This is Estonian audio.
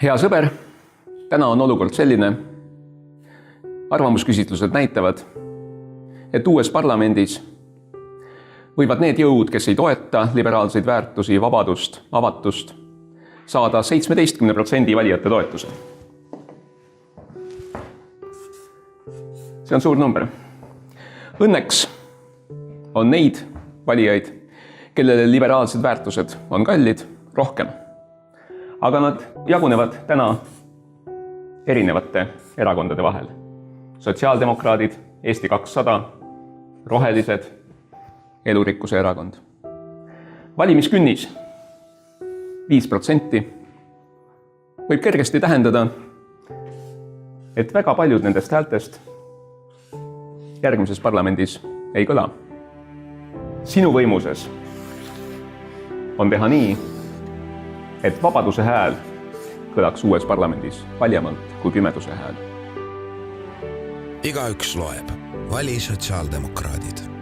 Hea sõber, täna on olukord selline. Arvamusküsitlused näitavad, et uues parlamendis võivad need jõud, kes ei toeta liberaalseid väärtusi, vabadust, avatust, saada 17% valijate toetuse. See on suur number. Õnneks on neid valijaid, kellele liberaalsed väärtused on kallid, rohkem. Aga nad jagunevad täna erinevate erakondade vahel. Sotsiaaldemokraadid, Eesti 200, rohelised, elurikkuse erakond. Valimiskünnis 5% võib kergesti tähendada, et väga paljud nendest häältest järgmises parlamendis ei kõla. Sinu võimuses on teha nii, et vabaduse hääl kõlaks uues parlamendis valjemalt kui pimeduse hääl. Igaüks loeb. Vali sotsiaaldemokraadid.